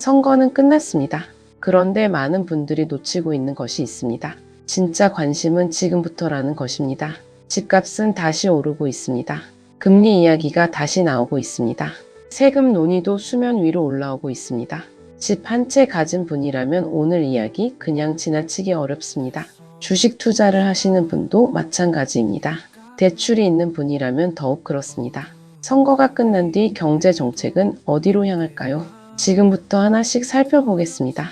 선거는 끝났습니다. 그런데 많은 분들이 놓치고 있는 것이 있습니다. 진짜 관심은 지금부터라는 것입니다. 집값은 다시 오르고 있습니다. 금리 이야기가 다시 나오고 있습니다. 세금 논의도 수면 위로 올라오고 있습니다. 집 한 채 가진 분이라면 오늘 이야기 그냥 지나치기 어렵습니다. 주식 투자를 하시는 분도 마찬가지입니다. 대출이 있는 분이라면 더욱 그렇습니다. 선거가 끝난 뒤 경제 정책은 어디로 향할까요? 지금부터 하나씩 살펴보겠습니다.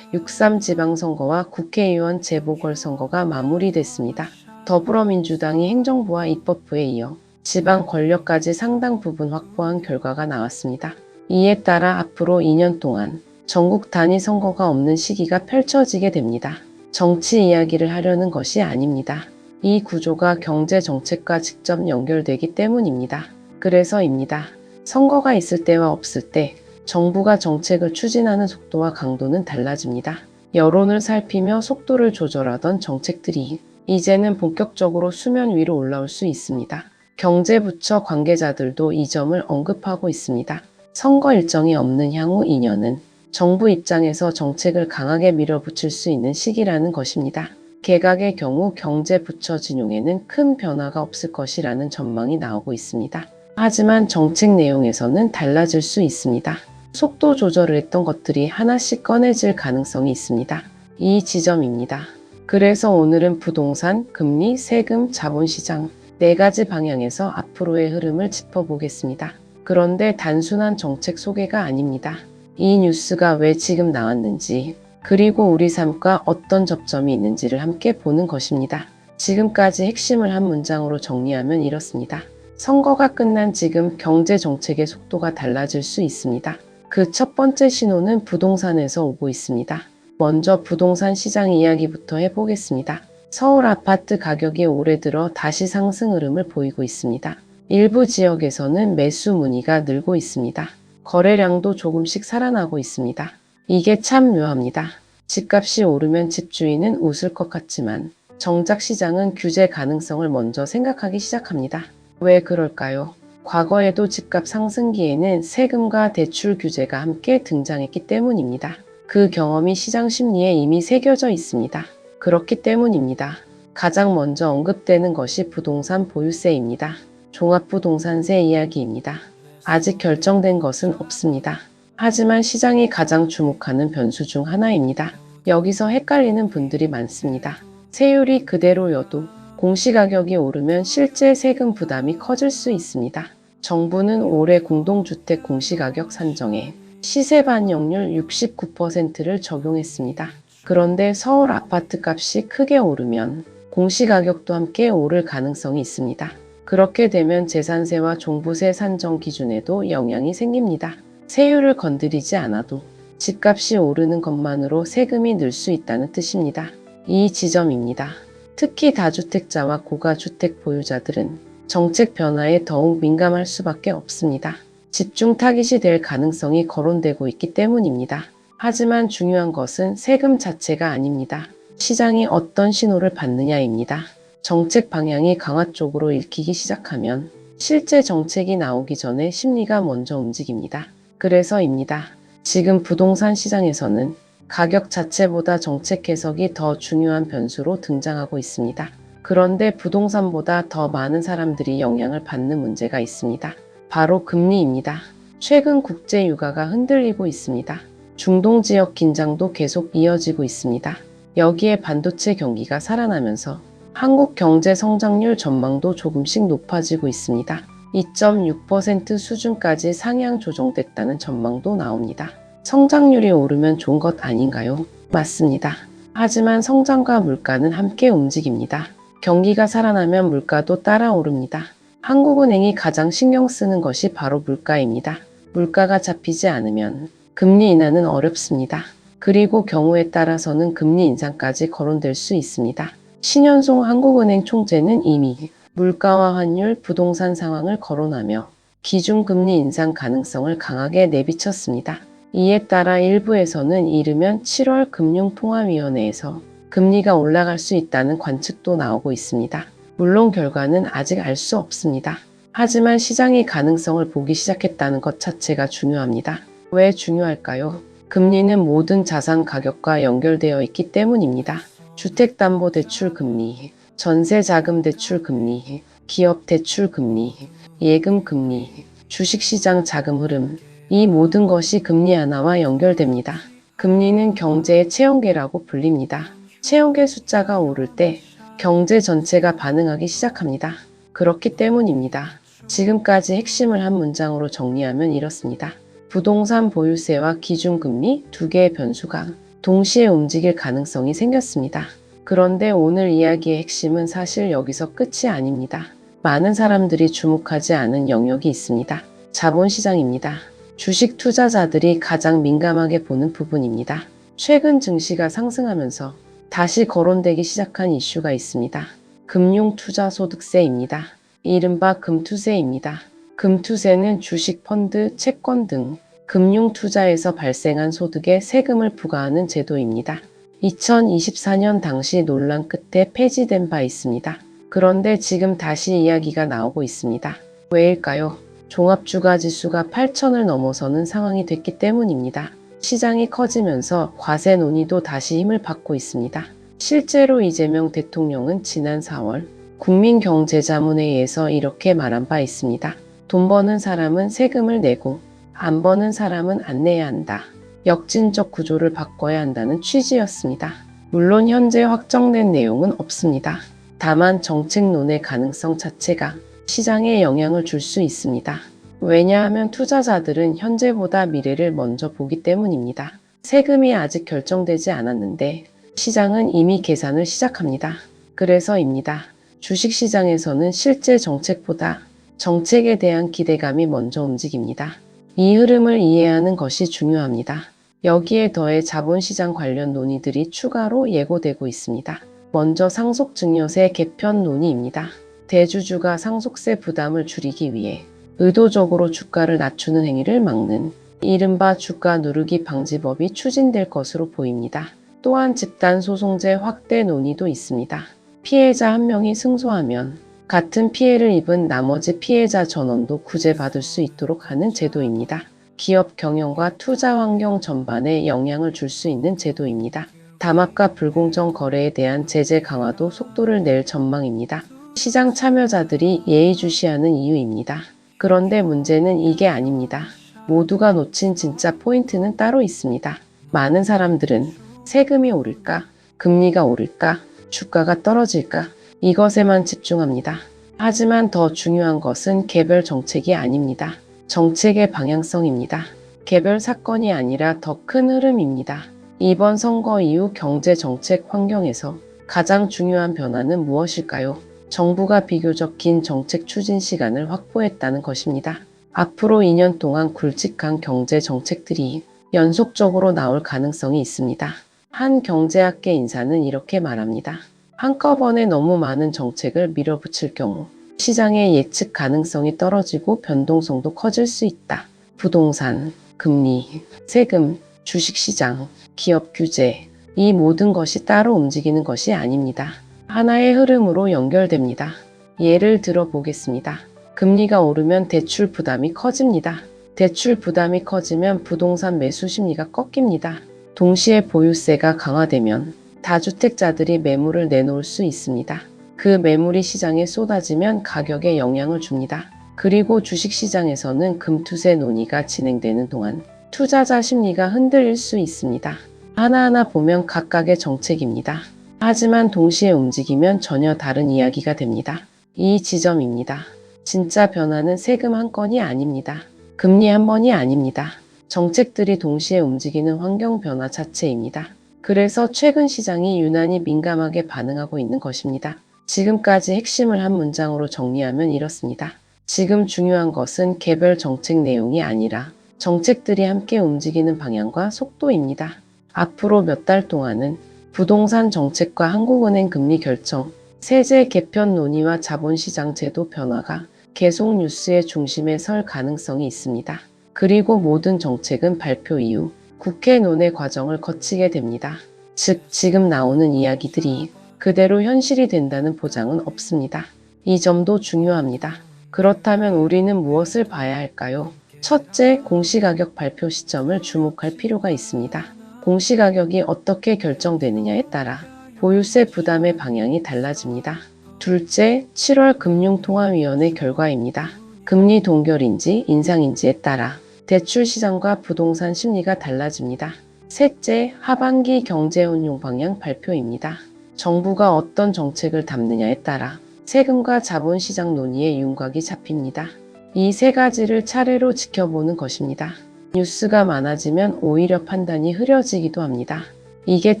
6.3 지방선거와 국회의원 재보궐선거가 마무리됐습니다. 더불어민주당이 행정부와 입법부에 이어 지방 권력까지 상당 부분 확보한 결과가 나왔습니다. 이에 따라 앞으로 2년 동안 전국 단위 선거가 없는 시기가 펼쳐지게 됩니다. 정치 이야기를 하려는 것이 아닙니다. 이 구조가 경제 정책과 직접 연결되기 때문입니다. 그래서입니다. 선거가 있을 때와 없을 때 정부가 정책을 추진하는 속도와 강도는 달라집니다. 여론을 살피며 속도를 조절하던 정책들이 이제는 본격적으로 수면 위로 올라올 수 있습니다. 경제부처 관계자들도 이 점을 언급하고 있습니다. 선거 일정이 없는 향후 2년은 정부 입장에서 정책을 강하게 밀어붙일 수 있는 시기라는 것입니다. 개각의 경우 경제부처 진용에는 큰 변화가 없을 것이라는 전망이 나오고 있습니다. 하지만 정책 내용에서는 달라질 수 있습니다. 속도 조절을 했던 것들이 하나씩 꺼내질 가능성이 있습니다. 이 지점입니다. 그래서 오늘은 부동산, 금리, 세금, 자본시장 4가지 방향에서 앞으로의 흐름을 짚어보겠습니다. 그런데 단순한 정책 소개가 아닙니다. 이 뉴스가 왜 지금 나왔는지, 그리고 우리 삶과 어떤 접점이 있는지를 함께 보는 것입니다. 지금까지 핵심을 한 문장으로 정리하면 이렇습니다. 선거가 끝난 지금 경제 정책의 속도가 달라질 수 있습니다. 그 첫 번째 신호는 부동산에서 오고 있습니다. 먼저 부동산 시장 이야기부터 해보겠습니다. 서울 아파트 가격이 올해 들어 다시 상승 흐름을 보이고 있습니다. 일부 지역에서는 매수 문의가 늘고 있습니다. 거래량도 조금씩 살아나고 있습니다. 이게 참 묘합니다. 집값이 오르면 집주인은 웃을 것 같지만 정작 시장은 규제 가능성을 먼저 생각하기 시작합니다. 왜 그럴까요? 과거에도 집값 상승기에는 세금과 대출 규제가 함께 등장했기 때문입니다. 그 경험이 시장 심리에 이미 새겨져 있습니다. 그렇기 때문입니다. 가장 먼저 언급되는 것이 부동산 보유세입니다. 종합부동산세 이야기입니다. 아직 결정된 것은 없습니다. 하지만 시장이 가장 주목하는 변수 중 하나입니다. 여기서 헷갈리는 분들이 많습니다. 세율이 그대로여도 공시가격이 오르면 실제 세금 부담이 커질 수 있습니다. 정부는 올해 공동주택 공시가격 산정에 시세 반영률 69%를 적용했습니다. 그런데 서울 아파트 값이 크게 오르면 공시가격도 함께 오를 가능성이 있습니다. 그렇게 되면 재산세와 종부세 산정 기준에도 영향이 생깁니다. 세율을 건드리지 않아도 집값이 오르는 것만으로 세금이 늘 수 있다는 뜻입니다. 이 지점입니다. 특히 다주택자와 고가주택 보유자들은 정책 변화에 더욱 민감할 수밖에 없습니다. 집중 타깃이 될 가능성이 거론되고 있기 때문입니다. 하지만 중요한 것은 세금 자체가 아닙니다. 시장이 어떤 신호를 받느냐입니다. 정책 방향이 강화 쪽으로 읽히기 시작하면 실제 정책이 나오기 전에 심리가 먼저 움직입니다. 그래서입니다. 지금 부동산 시장에서는 가격 자체보다 정책 해석이 더 중요한 변수로 등장하고 있습니다. 그런데 부동산보다 더 많은 사람들이 영향을 받는 문제가 있습니다. 바로 금리입니다. 최근 국제 유가가 흔들리고 있습니다. 중동 지역 긴장도 계속 이어지고 있습니다. 여기에 반도체 경기가 살아나면서 한국 경제 성장률 전망도 조금씩 높아지고 있습니다. 2.6% 수준까지 상향 조정됐다는 전망도 나옵니다. 성장률이 오르면 좋은 것 아닌가요? 맞습니다. 하지만 성장과 물가는 함께 움직입니다. 경기가 살아나면 물가도 따라 오릅니다. 한국은행이 가장 신경 쓰는 것이 바로 물가입니다. 물가가 잡히지 않으면 금리 인하는 어렵습니다. 그리고 경우에 따라서는 금리 인상까지 거론될 수 있습니다. 신현송 한국은행 총재는 이미 물가와 환율, 부동산 상황을 거론하며 기준금리 인상 가능성을 강하게 내비쳤습니다. 이에 따라 일부에서는 이르면 7월 금융통화위원회에서 금리가 올라갈 수 있다는 관측도 나오고 있습니다. 물론 결과는 아직 알 수 없습니다. 하지만 시장이 가능성을 보기 시작했다는 것 자체가 중요합니다. 왜 중요할까요? 금리는 모든 자산 가격과 연결되어 있기 때문입니다. 주택담보대출 금리, 전세자금대출 금리, 기업대출 금리, 예금 금리, 주식시장 자금 흐름, 이 모든 것이 금리 하나와 연결됩니다. 금리는 경제의 체온계라고 불립니다. 체온계 숫자가 오를 때 경제 전체가 반응하기 시작합니다. 그렇기 때문입니다. 지금까지 핵심을 한 문장으로 정리하면 이렇습니다. 부동산 보유세와 기준금리 두 개의 변수가 동시에 움직일 가능성이 생겼습니다. 그런데 오늘 이야기의 핵심은 사실 여기서 끝이 아닙니다. 많은 사람들이 주목하지 않은 영역이 있습니다. 자본시장입니다. 주식 투자자들이 가장 민감하게 보는 부분입니다. 최근 증시가 상승하면서 다시 거론되기 시작한 이슈가 있습니다. 금융투자소득세입니다. 이른바 금투세입니다. 금투세는 주식, 펀드, 채권 등 금융투자에서 발생한 소득에 세금을 부과하는 제도입니다. 2024년 당시 논란 끝에 폐지된 바 있습니다. 그런데 지금 다시 이야기가 나오고 있습니다. 왜일까요? 종합주가지수가 8,000을 넘어서는 상황이 됐기 때문입니다. 시장이 커지면서 과세 논의도 다시 힘을 받고 있습니다. 실제로 이재명 대통령은 지난 4월 국민경제자문회의에서 이렇게 말한 바 있습니다. 돈 버는 사람은 세금을 내고 안 버는 사람은 안 내야 한다. 역진적 구조를 바꿔야 한다는 취지였습니다. 물론 현재 확정된 내용은 없습니다. 다만 정책론의 가능성 자체가 시장에 영향을 줄 수 있습니다. 왜냐하면 투자자들은 현재보다 미래를 먼저 보기 때문입니다. 세금이 아직 결정되지 않았는데 시장은 이미 계산을 시작합니다. 그래서입니다. 주식시장에서는 실제 정책보다 정책에 대한 기대감이 먼저 움직입니다. 이 흐름을 이해하는 것이 중요합니다. 여기에 더해 자본시장 관련 논의들이 추가로 예고되고 있습니다. 먼저 상속증여세 개편 논의입니다. 대주주가 상속세 부담을 줄이기 위해 의도적으로 주가를 낮추는 행위를 막는 이른바 주가 누르기 방지법이 추진될 것으로 보입니다. 또한 집단소송제 확대 논의도 있습니다. 피해자 한 명이 승소하면 같은 피해를 입은 나머지 피해자 전원도 구제받을 수 있도록 하는 제도입니다. 기업 경영과 투자 환경 전반에 영향을 줄 수 있는 제도입니다. 담합과 불공정 거래에 대한 제재 강화도 속도를 낼 전망입니다. 시장 참여자들이 예의주시하는 이유입니다. 그런데 문제는 이게 아닙니다. 모두가 놓친 진짜 포인트는 따로 있습니다. 많은 사람들은 세금이 오를까, 금리가 오를까, 주가가 떨어질까 이것에만 집중합니다. 하지만 더 중요한 것은 개별 정책이 아닙니다. 정책의 방향성입니다. 개별 사건이 아니라 더 큰 흐름입니다. 이번 선거 이후 경제 정책 환경에서 가장 중요한 변화는 무엇일까요? 정부가 비교적 긴 정책 추진 시간을 확보했다는 것입니다. 앞으로 2년 동안 굵직한 경제 정책들이 연속적으로 나올 가능성이 있습니다. 한 경제학계 인사는 이렇게 말합니다. 한꺼번에 너무 많은 정책을 밀어붙일 경우 시장의 예측 가능성이 떨어지고 변동성도 커질 수 있다. 부동산, 금리, 세금, 주식시장, 기업 규제, 이 모든 것이 따로 움직이는 것이 아닙니다. 하나의 흐름으로 연결됩니다. 예를 들어 보겠습니다. 금리가 오르면 대출 부담이 커집니다. 대출 부담이 커지면 부동산 매수 심리가 꺾입니다. 동시에 보유세가 강화되면 다주택자들이 매물을 내놓을 수 있습니다. 그 매물이 시장에 쏟아지면 가격에 영향을 줍니다. 그리고 주식시장에서는 금투세 논의가 진행되는 동안 투자자 심리가 흔들릴 수 있습니다. 하나하나 보면 각각의 정책입니다. 하지만 동시에 움직이면 전혀 다른 이야기가 됩니다. 이 지점입니다. 진짜 변화는 세금 한 건이 아닙니다. 금리 한 번이 아닙니다. 정책들이 동시에 움직이는 환경 변화 자체입니다. 그래서 최근 시장이 유난히 민감하게 반응하고 있는 것입니다. 지금까지 핵심을 한 문장으로 정리하면 이렇습니다. 지금 중요한 것은 개별 정책 내용이 아니라 정책들이 함께 움직이는 방향과 속도입니다. 앞으로 몇 달 동안은 부동산 정책과 한국은행 금리 결정, 세제 개편 논의와 자본시장 제도 변화가 계속 뉴스의 중심에 설 가능성이 있습니다. 그리고 모든 정책은 발표 이후 국회 논의 과정을 거치게 됩니다. 즉, 지금 나오는 이야기들이 그대로 현실이 된다는 보장은 없습니다. 이 점도 중요합니다. 그렇다면 우리는 무엇을 봐야 할까요? 첫째, 공시가격 발표 시점을 주목할 필요가 있습니다. 공시가격이 어떻게 결정되느냐에 따라 보유세 부담의 방향이 달라집니다. 둘째, 7월 금융통화위원회 결과입니다. 금리 동결인지 인상인지에 따라 대출 시장과 부동산 심리가 달라집니다. 셋째, 하반기 경제운용 방향 발표입니다. 정부가 어떤 정책을 담느냐에 따라 세금과 자본시장 논의의 윤곽이 잡힙니다. 이 세 가지를 차례로 지켜보는 것입니다. 뉴스가 많아지면 오히려 판단이 흐려지기도 합니다. 이게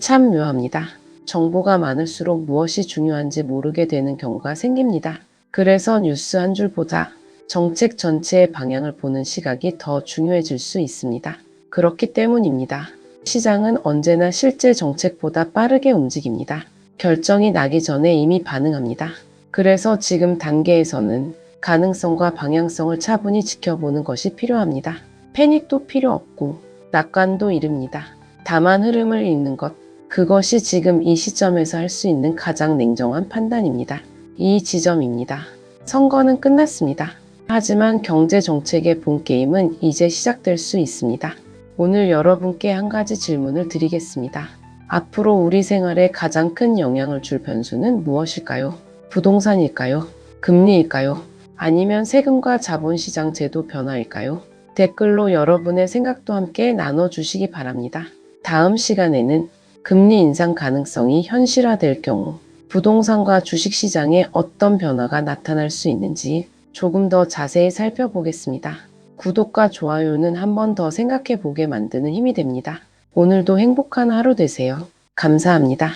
참 묘합니다. 정보가 많을수록 무엇이 중요한지 모르게 되는 경우가 생깁니다. 그래서 뉴스 한 줄보다 정책 전체의 방향을 보는 시각이 더 중요해질 수 있습니다. 그렇기 때문입니다. 시장은 언제나 실제 정책보다 빠르게 움직입니다. 결정이 나기 전에 이미 반응합니다. 그래서 지금 단계에서는 가능성과 방향성을 차분히 지켜보는 것이 필요합니다. 패닉도 필요 없고 낙관도 이릅니다. 다만 흐름을 읽는 것, 그것이 지금 이 시점에서 할 수 있는 가장 냉정한 판단입니다. 이 지점입니다. 선거는 끝났습니다. 하지만 경제 정책의 본 게임은 이제 시작될 수 있습니다. 오늘 여러분께 한 가지 질문을 드리겠습니다. 앞으로 우리 생활에 가장 큰 영향을 줄 변수는 무엇일까요? 부동산일까요? 금리일까요? 아니면 세금과 자본시장 제도 변화일까요? 댓글로 여러분의 생각도 함께 나눠주시기 바랍니다. 다음 시간에는 금리 인상 가능성이 현실화될 경우 부동산과 주식시장에 어떤 변화가 나타날 수 있는지 조금 더 자세히 살펴보겠습니다. 구독과 좋아요는 한 번 더 생각해 보게 만드는 힘이 됩니다. 오늘도 행복한 하루 되세요. 감사합니다.